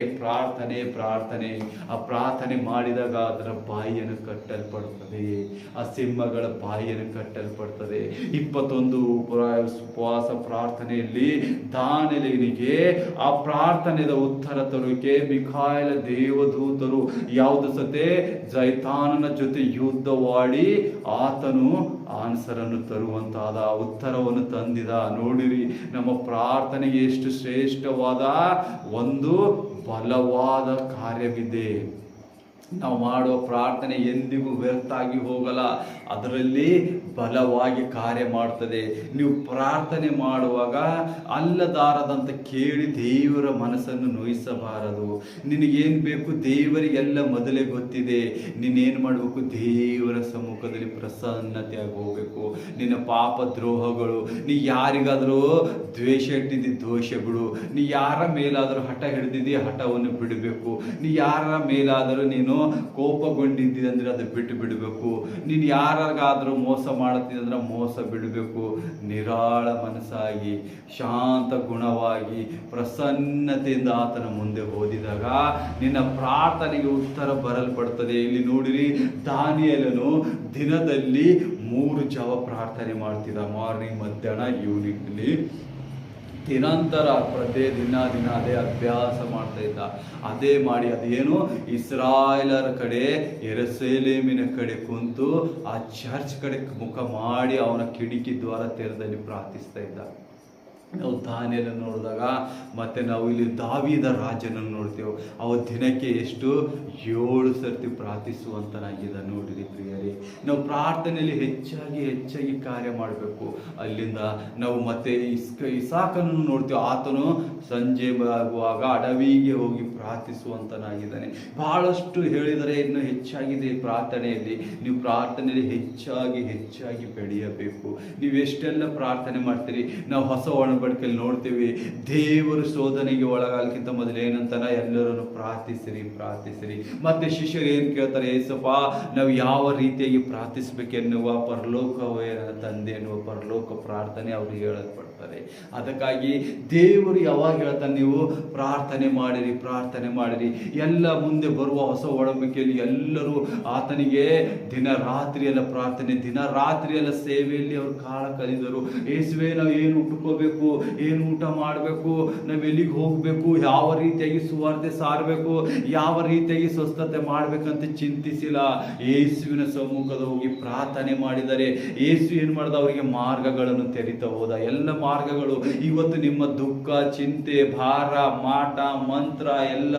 ಪ್ರಾರ್ಥನೆ ಪ್ರಾರ್ಥನೆ. ಆ ಪ್ರಾರ್ಥನೆ ಮಾಡಿದಾಗ ಅದರ ಬಾಯಿಯನ್ನು ಕಟ್ಟಲ್ಪಡುತ್ತದೆ, ಆ ಸಿಂಹಗಳ ಬಾಯಿಯನ್ನು ಕಟ್ಟಲ್ಪಡುತ್ತದೆ. 21 ಉಪವಾಸ ಪ್ರಾರ್ಥನೆಯಲ್ಲಿ ದಾನಿಯೇಲನಿಗೆ ಆ ಪ್ರಾರ್ಥನೆಯ ಉತ್ತರ ತರುವಿಕೆ ಮಿಖಾಯೇಲ ದೇವದೂತರು ಯಾವುದು ಸತೆ ಸೈತಾನನ ಜೊತೆ ಯುದ್ಧವಾಡಿ ಆತನು ಆನ್ಸರನ್ನು ತರುವಂತಾದ ಉತ್ತರವನ್ನು ತಂದಿದ. ನೋಡಿರಿ, ನಮ್ಮ ಪ್ರಾರ್ಥನೆಗೆ ಎಷ್ಟು ಶ್ರೇಷ್ಠವಾದ ಒಂದು ಬಲವಾದ ಕಾರ್ಯವಿದೆ. ನಾವು ಮಾಡುವ ಪ್ರಾರ್ಥನೆ ಎಂದಿಗೂ ವ್ಯರ್ಥ ಆಗಿ ಹೋಗಲ್ಲ, ಅದರಲ್ಲಿ ಬಲವಾಗಿ ಕಾರ್ಯ ಮಾಡ್ತದೆ. ನೀವು ಪ್ರಾರ್ಥನೆ ಮಾಡುವಾಗ ಅಲ್ಲದಾರದಂತ ಕೇಳಿ ದೇವರ ಮನಸ್ಸನ್ನು ನೋಯಿಸಬಾರದು. ನಿನಗೇನು ಬೇಕು ದೇವರಿಗೆಲ್ಲ ಮೊದಲೇ ಗೊತ್ತಿದೆ. ನೀನೇನು ಮಾಡಬೇಕು, ದೇವರ ಸಮ್ಮುಖದಲ್ಲಿ ಪ್ರಸನ್ನತೆಯಾಗಿ ಹೋಗಬೇಕು. ನಿನ್ನ ಪಾಪ ದ್ರೋಹಗಳು, ನೀ ಯಾರಿಗಾದರೂ ದ್ವೇಷ ಇಟ್ಟಿದ್ದಿ ದೋಷ ಬಿಡು. ನೀ ಯಾರ ಮೇಲಾದರೂ ಹಠ ಹಿಡಿದಿದ್ದಿ ಹಠವನ್ನು ಬಿಡಬೇಕು. ನೀ ಯಾರ ಮೇಲಾದರೂ ನೀನು ಕೋಪಗೊಂಡಿದ್ದಂದ್ರೆ ಅದು ಬಿಟ್ಟು ಬಿಡಬೇಕು. ನೀನು ಯಾರಿಗಾದರೂ ಮೋಸ ಮಾಡುತ್ತಿದ್ದಂದ್ರೆ ಮೋಸ ಬಿಡಬೇಕು. ನಿರಾಳ ಮನಸ್ಸಾಗಿ ಶಾಂತ ಗುಣವಾಗಿ ಪ್ರಸನ್ನತೆಯಿಂದ ಆತನ ಮುಂದೆ ಓದಿದಾಗ ನಿನ್ನ ಪ್ರಾರ್ಥನೆಗೆ ಉತ್ತರ ಬರಲ್ಪಡ್ತದೆ. ಇಲ್ಲಿ ನೋಡಿರಿ, ದಾನಿಯೇಲನು ದಿನದಲ್ಲಿ 3 ಜಾವ ಪ್ರಾರ್ಥನೆ ಮಾಡ್ತಿದ್ದ, ಮಾರ್ನಿಂಗ್, ಮಧ್ಯಾಹ್ನ, ಈವ್ನಿಂಗ್ಲಿ. ದಿನಾಂತರ ಪ್ರತಿ ದಿನ ಅದೇ ಅಭ್ಯಾಸ ಮಾಡ್ತಾ ಇದ್ದ. ಅದೇ ಮಾಡಿ ಅದೇನು ಇಸ್ರಾಯೇಲರ ಕಡೆ ಯೆರೂಸಲೇಮಿನ ಕಡೆ ಕುಂತು ಆ ಚರ್ಚ್ ಕಡೆ ಮುಖ ಮಾಡಿ ಅವನ ಕಿಟಕಿ ದ್ವಾರ ತೆರೆದಲ್ಲಿ ಪ್ರಾರ್ಥಿಸ್ತಾ ಇದ್ದ. ನಾವು ದಾನಿಯೇಲನ್ನು ನೋಡಿದಾಗ ಮತ್ತೆ ನಾವು ಇಲ್ಲಿ ದಾವೀದ ರಾಜನನ್ನು ನೋಡ್ತೇವೆ. ಅವ ದಿನಕ್ಕೆ ಎಷ್ಟು 7 ಸರ್ತಿ ಪ್ರಾರ್ಥಿಸುವಂತನಾಗಿದ್ದ. ನೋಡಿರಿ ಪ್ರಿಯರೇ, ನಾವು ಪ್ರಾರ್ಥನೆಯಲ್ಲಿ ಹೆಚ್ಚಾಗಿ ಕಾರ್ಯ ಮಾಡಬೇಕು. ಅಲ್ಲಿಂದ ನಾವು ಮತ್ತೆ ಇಸಾಕನನ್ನು ನೋಡ್ತೇವೆ. ಆತನು ಸಂಜೆ ಆಗುವಾಗ ಅಡವಿಗೆ ಹೋಗಿ ಪ್ರಾರ್ಥಿಸುವಂತನಾಗಿದ್ದಾನೆ. ಬಹಳಷ್ಟು ಹೇಳಿದರೆ ಇನ್ನು ಹೆಚ್ಚಾಗಿದೆ ಪ್ರಾರ್ಥನೆಯಲ್ಲಿ. ನೀವು ಪ್ರಾರ್ಥನೆಯಲ್ಲಿ ಹೆಚ್ಚಾಗಿ ಬೆಳೆಯಬೇಕು. ನೀವು ಎಷ್ಟೆಲ್ಲ ಪ್ರಾರ್ಥನೆ ಮಾಡ್ತೀರಿ. ನಾವು ಹೊಸ ಒಡಂಬಡಿಕೆಯಲ್ಲಿ ನೋಡ್ತೀವಿ, ದೇವರು ಶೋಧನೆಗೆ ಒಳಗಾಗಲಿಕ್ಕಿಂತ ಮೊದಲು ಏನಂತಾನ, ಎಲ್ಲರನ್ನು ಪ್ರಾರ್ಥಿಸಿರಿ. ಮತ್ತೆ ಶಿಷ್ಯರು ಏನು ಕೇಳ್ತಾರೆ, ಏಸಪ್ಪ ನಾವು ಯಾವ ರೀತಿಯಾಗಿ ಪ್ರಾರ್ಥಿಸಬೇಕೆನ್ನುವ ಪರಲೋಕವೇ ತಂದೆ ಎನ್ನುವ ಪರಲೋಕ ಪ್ರಾರ್ಥನೆ ಅವ್ರಿಗೆ ಹೇಳಲ್ಪಡ್ತಾರೆ. ಅದಕ್ಕಾಗಿ ದೇವರು ಯಾವಾಗ ಹೇಳ್ತಾನೆ, ನೀವು ಪ್ರಾರ್ಥನೆ ಮಾಡಿರಿ. ಎಲ್ಲ ಮುಂದೆ ಬರುವ ಹೊಸ ಒಡಂಬಡಿಕೆಯಲ್ಲಿ ಎಲ್ಲರೂ ಆತನಿಗೆ ದಿನ ರಾತ್ರಿಯೆಲ್ಲ ಪ್ರಾರ್ಥನೆ, ದಿನ ರಾತ್ರಿಯೆಲ್ಲ ಸೇವೆಯಲ್ಲಿ ಅವರು ಕಾಲ ಕಲಿದರು. ಯೇಸುವೆ ನಾವು ಏನು ಉಟ್ಕೋಬೇಕು, ಏನು ಊಟ ಮಾಡಬೇಕು, ನಾವು ಎಲ್ಲಿಗೆ ಹೋಗಬೇಕು, ಯಾವ ರೀತಿಯಾಗಿ ಸುವಾರ್ತೆ ಸಾರಬೇಕು, ಯಾವ ರೀತಿಯಾಗಿ ಸ್ವಸ್ಥತೆ ಮಾಡಬೇಕಂತ ಚಿಂತಿಸಿಲ್ಲ. ಯೇಸುವಿನ ಸಮ್ಮುಖದ ಹೋಗಿ ಪ್ರಾರ್ಥನೆ ಮಾಡಿದರೆ ಯೇಸು ಏನು ಮಾಡ್ದ, ಅವರಿಗೆ ಮಾರ್ಗಗಳನ್ನು ತೆರೀತಾ ಹೋದ. ಎಲ್ಲ ಮಾರ್ಗಗಳು ಇವತ್ತು ನಿಮ್ಮ ದುಃಖ, ಚಿಂತೆ, ಭಾರ, ಮಾಟ, ಮಂತ್ರ ಎಲ್ಲ